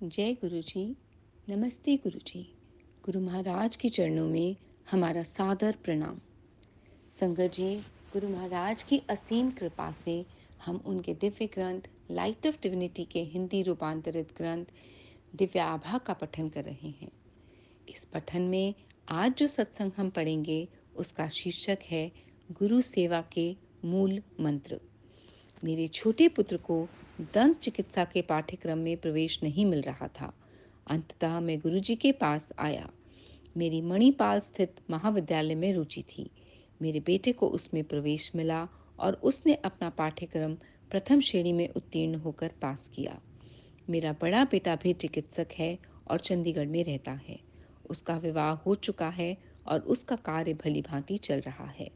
जय गुरु जी। नमस्ते गुरु जी। गुरु महाराज के चरणों में हमारा सादर प्रणाम। संगत जी, गुरु महाराज की असीम कृपा से हम उनके दिव्य ग्रंथ लाइट ऑफ डिविनिटी के हिंदी रूपांतरित ग्रंथ दिव्य आभा का पठन कर रहे हैं। इस पठन में आज जो सत्संग हम पढ़ेंगे उसका शीर्षक है गुरु सेवा के मूल मंत्र। मेरे छोटे पुत्र को दंत चिकित्सा के पाठ्यक्रम में प्रवेश नहीं मिल रहा था। अंततः मैं गुरुजी के पास आया। मेरी मणिपाल स्थित महाविद्यालय में रुचि थी। मेरे बेटे को उसमें प्रवेश मिला और उसने अपना पाठ्यक्रम प्रथम श्रेणी में उत्तीर्ण होकर पास किया। मेरा बड़ा बेटा भी चिकित्सक है और चंडीगढ़ में रहता है। उसका विवाह हो चुका है और उसका कार्य भली भांति चल रहा है।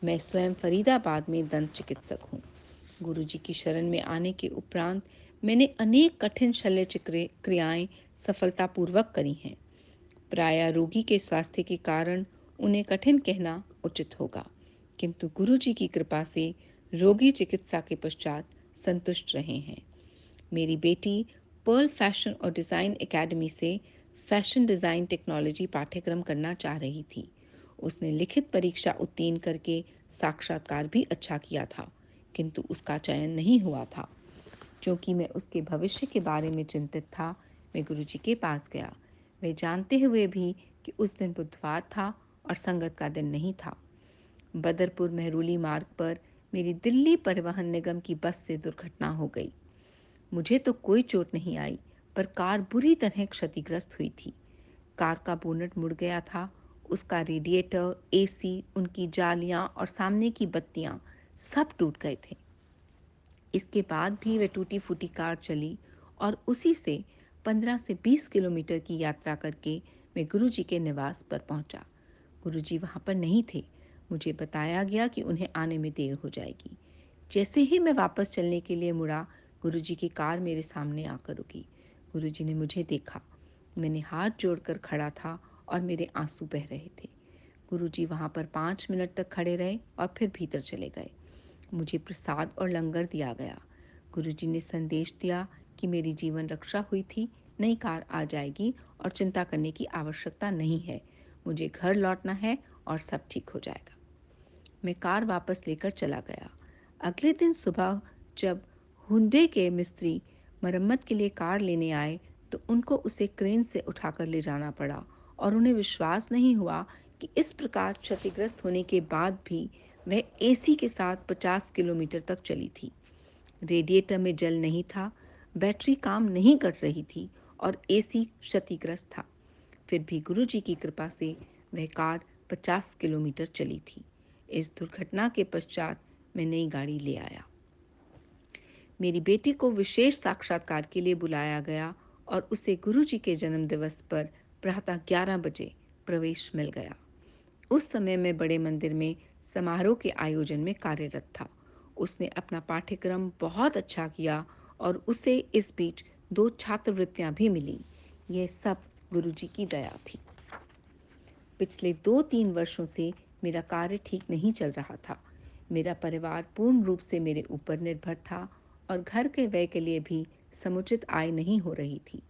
मैं स्वयं फरीदाबाद में दंत चिकित्सक हूँ। गुरुजी की शरण में आने के उपरांत मैंने अनेक कठिन शल्य क्रियाएं सफलतापूर्वक करी हैं। प्रायः रोगी के स्वास्थ्य के कारण उन्हें कठिन कहना उचित होगा, किंतु गुरुजी की कृपा से रोगी चिकित्सा के पश्चात संतुष्ट रहे हैं। मेरी बेटी पर्ल फैशन और डिज़ाइन एकेडमी से फैशन डिज़ाइन टेक्नोलॉजी पाठ्यक्रम करना चाह रही थी। उसने लिखित परीक्षा उत्तीर्ण करके साक्षात्कार भी अच्छा किया था, किंतु उसका चयन नहीं हुआ था। क्योंकि मैं उसके भविष्य के बारे में चिंतित था, मैं गुरुजी के पास गया। वे जानते हुए भी कि उस दिन बुधवार था और संगत का दिन नहीं था। बदरपुर मेहरूली मार्ग पर मेरी दिल्ली परिवहन निगम की बस से दुर्घटना हो गई। मुझे तो कोई चोट नहीं आई, पर कार बुरी तरह क्षतिग्रस्त हुई थी। कार का बोनट मुड़ गया था। उसका रेडिएटर, एसी, उनकी जालियां और सामने की बत्तियां सब टूट गए थे। इसके बाद भी वह टूटी फूटी कार चली और उसी से 15 से 20 किलोमीटर की यात्रा करके मैं गुरुजी के निवास पर पहुंचा। गुरुजी वहां पर नहीं थे। मुझे बताया गया कि उन्हें आने में देर हो जाएगी। जैसे ही मैं वापस चलने के लिए मुड़ा, गुरुजी की कार मेरे सामने आकर रुकी। गुरुजी ने मुझे देखा। मैंने हाथ जोड़कर खड़ा था और मेरे आंसू बह रहे थे। गुरुजी वहां पर 5 मिनट तक खड़े रहे और फिर भीतर चले गए। मुझे प्रसाद और लंगर दिया गया। गुरुजी ने संदेश दिया कि मेरी जीवन रक्षा हुई थी, नई कार आ जाएगी और चिंता करने की आवश्यकता नहीं है। मुझे घर लौटना है और सब ठीक हो जाएगा। मैं कार वापस लेकर चला गया। अगले दिन सुबह जब हुंडई के मिस्त्री मरम्मत के लिए कार लेने आए, तो उनको उसे क्रेन से उठाकर ले जाना पड़ा और उन्हें विश्वास नहीं हुआ कि इस प्रकार क्षतिग्रस्त होने के बाद भी वह एसी के साथ 50 किलोमीटर तक चली थी। रेडिएटर में जल नहीं था, बैटरी काम नहीं कर रही थी और एसी क्षतिग्रस्त था। फिर भी गुरुजी की कृपा से वह कार 50 किलोमीटर चली थी। इस दुर्घटना के पश्चात मैं नई गाड़ी ले आया। मेरी बेटी को विशेष साक्षात्कार के लिए बुलाया गया और उसे गुरुजी के जन्म दिवस पर प्रातः 11 बजे प्रवेश मिल गया। उस समय मैं बड़े मंदिर में समारोह के आयोजन में कार्यरत था। उसने अपना पाठ्यक्रम बहुत अच्छा किया और उसे इस बीच 2 छात्रवृत्तियां भी मिली। यह सब गुरुजी की दया थी। पिछले 2-3 वर्षों से मेरा कार्य ठीक नहीं चल रहा था। मेरा परिवार पूर्ण रूप से मेरे ऊपर निर्भर था और घर के व्यय के लिए भी समुचित आय नहीं हो रही थी।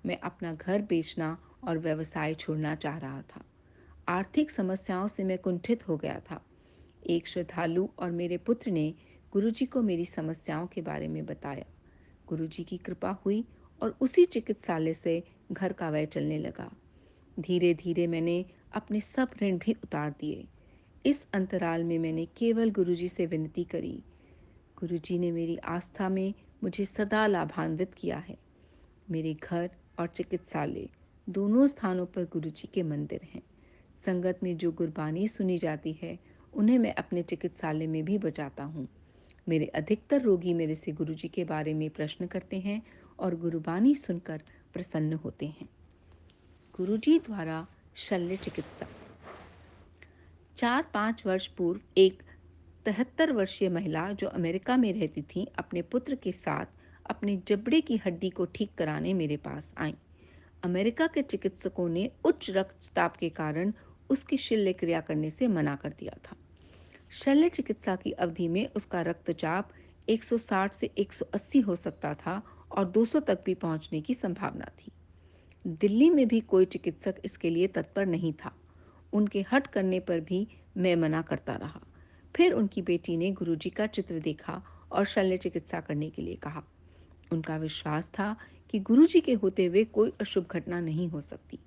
मैं अपना घर बेचना और व्यवसाय छोड़ना चाह रहा था। आर्थिक समस्याओं से मैं कुंठित हो गया था। एक श्रद्धालु और मेरे पुत्र ने गुरुजी को मेरी समस्याओं के बारे में बताया। गुरुजी की कृपा हुई और उसी चिकित्सालय से घर का व्यय चलने लगा। धीरे धीरे मैंने अपने सब ऋण भी उतार दिए। इस अंतराल में मैंने केवल गुरुजी से विनती करी। गुरुजी ने मेरी आस्था में मुझे सदा लाभान्वित किया है। मेरे घर और चिकित्सालय दोनों स्थानों पर गुरुजी के मंदिर हैं। संगत में जो गुरबानी सुनी जाती है, उन्हें मैं अपने चिकित्सालय में भी बजाता हूँ। मेरे अधिकतर रोगी मेरे से गुरुजी के बारे में प्रश्न करते हैं और गुरबानी सुनकर प्रसन्न होते हैं। गुरुजी द्वारा शल्य चिकित्सा। 4-5 वर्ष पूर्व एक 73 वर्षीय महिला जो अमेरिका में रहती थी, अपने पुत्र के साथ अपने जबड़े की हड्डी को ठीक कराने मेरे पास आई। अमेरिका के चिकित्सकों ने उच्च रक्तचाप के कारण उसकी शल्य क्रिया करने से मना कर दिया था। शल्य चिकित्सा की अवधि में उसका रक्तचाप 160 से 180 हो सकता था और 200 तक भी पहुंचने की संभावना थी। दिल्ली में भी कोई चिकित्सक इसके लिए तत्पर नहीं था। उनके हट करने पर भी मैं मना करता रहा। फिर उनकी बेटी ने गुरुजी का चित्र देखा और शल्य चिकित्सा करने के लिए कहा। उनका विश्वास था कि गुरुजी के होते हुए कोई अशुभ घटना नहीं हो सकती।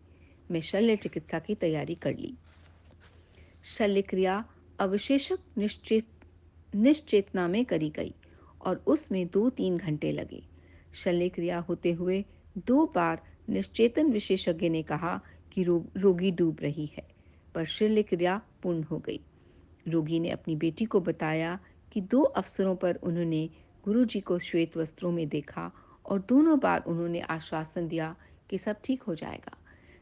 मैं शल्य चिकित्सा की तैयारी कर ली। शल्य क्रिया अवशेषक निश्चेतना में करी गई और उसमें 2-3 घंटे लगे। शल्य क्रिया होते हुए 2 बार निश्चेतन विशेषज्ञ ने कहा कि रोगी डूब रही है, पर शल्य क्रिया पूर्ण हो गई। रोगी ने अपनी बेटी को बताया कि 2 अवसरों पर उन्होंने गुरुजी को श्वेत वस्त्रों में देखा और दोनों बार उन्होंने आश्वासन दिया कि सब ठीक हो जाएगा।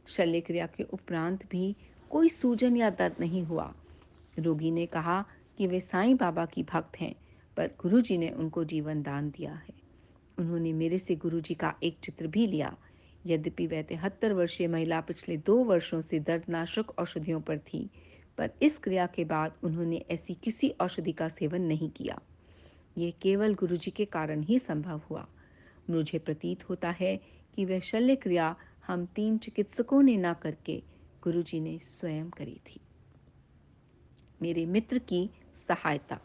शल्य क्रिया के उपरांत भी कोई सूजन या दर्द नहीं हुआ। रोगी ने कहा कि वे साईं बाबा की भक्त हैं, पर गुरुजी ने उनको जीवन दान दिया है। उन्होंने मेरे से गुरुजी का एक चित्र भी लिया। यद्यपि वह 73 वर्षीय महिला पिछले 2 वर्षों से दर्दनाशक औषधियों पर थी, पर इस क्रिया के बाद उन्होंने ऐसी किसी औषधि का सेवन नहीं किया। ये केवल गुरुजी के कारण ही संभव हुआ। मुझे प्रतीत होता है कि वह शल्य क्रिया हम 3 चिकित्सकों ने ना करके गुरुजी ने स्वयं करी थी। मेरे मित्र की सहायता।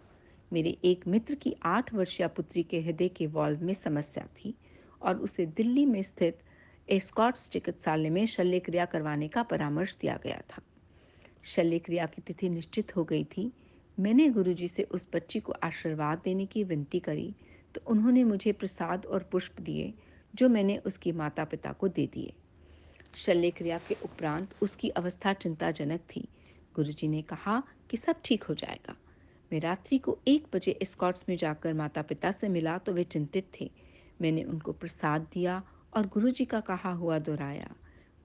मेरे एक मित्र की 8 वर्षीय पुत्री के हृदय के वाल्व में समस्या थी और उसे दिल्ली में स्थित एस्कॉट्स चिकित्सालय में शल्य क्रिया करवाने का परामर्श दिया गया था। शल्य क्रिया की तिथि निश्चित हो गई थी। मैंने गुरुजी से उस बच्ची को आशीर्वाद देने की विनती करी तो उन्होंने मुझे प्रसाद और पुष्प दिए, जो मैंने उसके माता पिता को दे दिए। शल्य क्रिया के उपरांत उसकी अवस्था चिंताजनक थी। गुरुजी ने कहा कि सब ठीक हो जाएगा। मैं रात्रि को 1 बजे स्कॉट्स में जाकर माता पिता से मिला तो वे चिंतित थे। मैंने उनको प्रसाद दिया और गुरुजी का कहा हुआ दोहराया।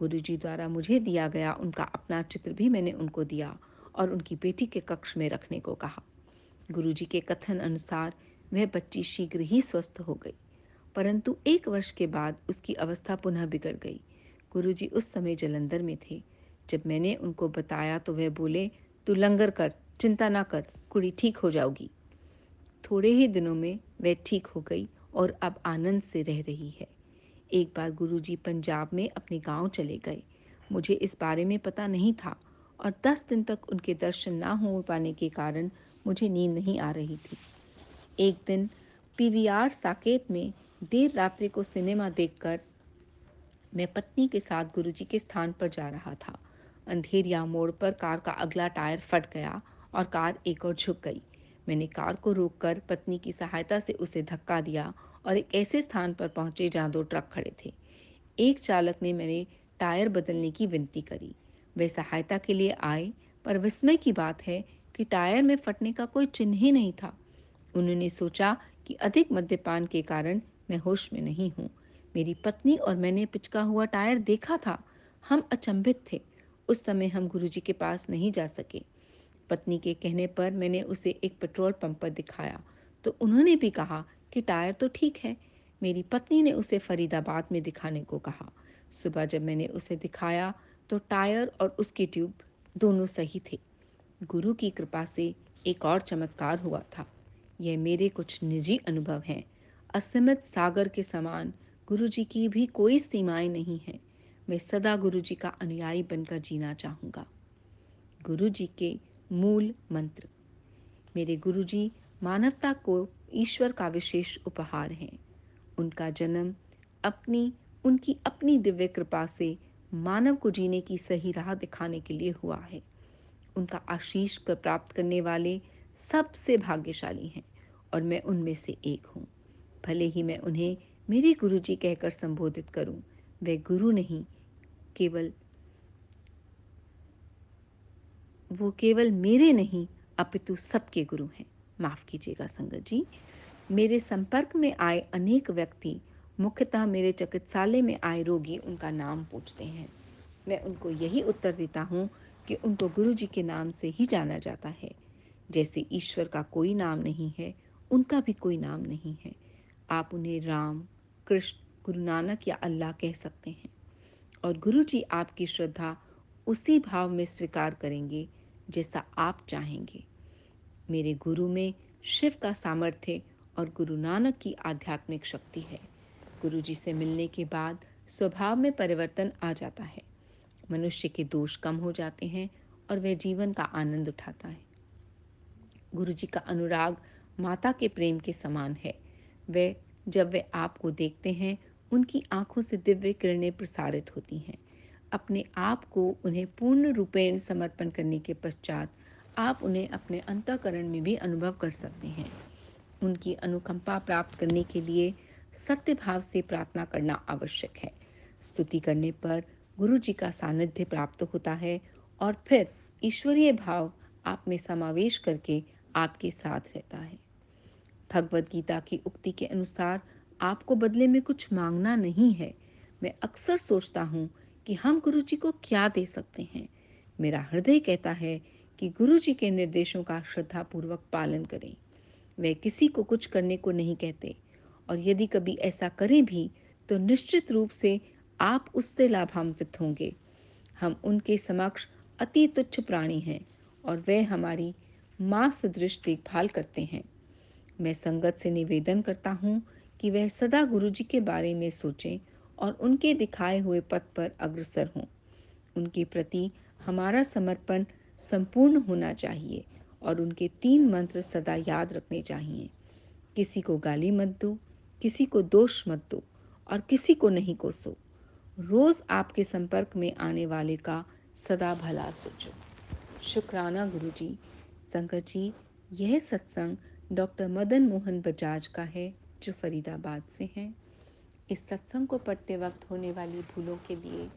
गुरुजी द्वारा मुझे दिया गया उनका अपना चित्र भी मैंने उनको दिया और उनकी बेटी के कक्ष में रखने को कहा। गुरुजी के कथन अनुसार वह बच्ची शीघ्र ही स्वस्थ हो गई, परंतु 1 वर्ष के बाद उसकी अवस्था पुनः बिगड़ गई। गुरुजी उस समय जलंधर में थे। जब मैंने उनको बताया तो वह बोले, तू लंगर कर, चिंता ना कर, कुड़ी ठीक हो जाओगी। थोड़े ही दिनों में वह ठीक हो गई और अब आनंद से रह रही है। एक बार गुरुजी पंजाब में अपने गांव चले गए। मुझे इस बारे में पता नहीं था और 10 दिन तक उनके दर्शन ना हो पाने के कारण मुझे नींद नहीं आ रही थी। एक दिन पीवीआर साकेत में देर रात्रि को सिनेमा देखकर मैं पत्नी के साथ गुरुजी के स्थान पर जा रहा था। अंधेरिया मोड़ पर कार का अगला टायर फट गया और कार एक और झुक गई। मैंने कार को रोककर पत्नी की सहायता से उसे धक्का दिया और एक ऐसे स्थान पर पहुंचे जहां 2 ट्रक खड़े थे। एक चालक ने मैंने टायर बदलने की विनती करी। वे सहायता के लिए आए, पर विस्मय की बात है कि टायर में फटने का कोई चिन्ह ही नहीं था। उन्होंने सोचा कि अधिक मद्यपान के कारण मैं होश में नहीं हूँ। मेरी पत्नी और मैंने पिचका हुआ टायर देखा था। हम अचंभित थे। उस समय हम गुरुजी के पास नहीं जा सके। पत्नी के कहने पर मैंने उसे एक पेट्रोल पंप पर दिखाया तो उन्होंने भी कहा कि टायर तो ठीक है। मेरी पत्नी ने उसे फरीदाबाद में दिखाने को कहा। सुबह जब मैंने उसे दिखाया तो टायर और उसकी ट्यूब दोनों सही थे। गुरु की कृपा से एक और चमत्कार हुआ था। यह मेरे कुछ निजी अनुभव हैं। असीमित सागर के समान गुरुजी की भी कोई सीमाएं नहीं हैं। मैं सदा गुरुजी का अनुयायी बनकर जीना चाहूँगा। गुरुजी के मूल मंत्र। मेरे गुरुजी मानवता को ईश्वर का विशेष उपहार हैं। उनका जन्म उनकी अपनी दिव्य कृपा से मानव को जीने की सही राह दिखाने के लिए हुआ है। उनका आशीष कर प्राप्त करने वाले सबसे भाग्यशाली हैं और मैं उनमें से एक हूँ। भले ही मैं उन्हें मेरे गुरुजी कहकर संबोधित करूं, वे गुरु नहीं, केवल वो केवल मेरे नहीं अपितु सबके गुरु हैं। माफ कीजिएगा संगत जी। मेरे संपर्क में आए अनेक व्यक्ति, मुख्यतः मेरे चिकित्सालय में आए रोगी, उनका नाम पूछते हैं। मैं उनको यही उत्तर देता हूँ कि उनको गुरु जी के नाम से ही जाना जाता है। जैसे ईश्वर का कोई नाम नहीं है, उनका भी कोई नाम नहीं है। आप उन्हें राम, कृष्ण, गुरु नानक या अल्लाह कह सकते हैं और गुरु जी आपकी श्रद्धा उसी भाव में स्वीकार करेंगे जैसा आप चाहेंगे। मेरे गुरु में शिव का सामर्थ्य और गुरु नानक की आध्यात्मिक शक्ति है। गुरु जी से मिलने के बाद स्वभाव में परिवर्तन आ जाता है। मनुष्य के दोष कम हो जाते हैं और वह जीवन का आनंद उठाता है। गुरु जी का अनुराग माता के प्रेम के समान है। वे जब वे आपको देखते हैं, उनकी आंखों से दिव्य किरणें प्रसारित होती हैं। अपने आप को उन्हें पूर्ण रूपेण समर्पण करने के पश्चात आप उन्हें अपने अंतःकरण में भी अनुभव कर सकते हैं। उनकी अनुकंपा प्राप्त करने के लिए सत्य भाव से प्रार्थना करना आवश्यक है। स्तुति करने पर गुरु जी का सानिध्य प्राप्त होता है और फिर ईश्वरीय भाव आप में समावेश करके आपके साथ रहता है। भगवत गीता की उक्ति के अनुसार आपको बदले में कुछ मांगना नहीं है। मैं अक्सर सोचता हूँ कि हम गुरु जी को क्या दे सकते हैं। मेरा हृदय कहता है कि गुरु जी के निर्देशों का श्रद्धापूर्वक पालन करें। वे किसी को कुछ करने को नहीं कहते, और यदि कभी ऐसा करें भी तो निश्चित रूप से आप उससे लाभान्वित होंगे। हम उनके समक्ष अति तुच्छ प्राणी हैं और वे हमारी माँ सदृश देखभाल करते हैं। मैं संगत से निवेदन करता हूँ कि वह सदा गुरु जी के बारे में सोचें और उनके दिखाए हुए पथ पर अग्रसर हों। उनके प्रति हमारा समर्पण संपूर्ण होना चाहिए और उनके 3 मंत्र सदा याद रखने चाहिए। किसी को गाली मत दो, किसी को दोष मत दो और किसी को नहीं कोसो। रोज आपके संपर्क में आने वाले का सदा भला सोचो। शुक्राना गुरु जी। संगत जी, यह सत्संग डॉक्टर मदन मोहन बजाज का है, जो फरीदाबाद से हैं। इस सत्संग को पढ़ते वक्त होने वाली भूलों के लिए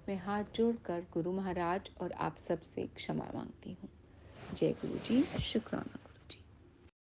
मैं हाथ जोड़कर गुरु महाराज और आप सबसे क्षमा मांगती हूँ। जय गुरु जी। शुक्राना।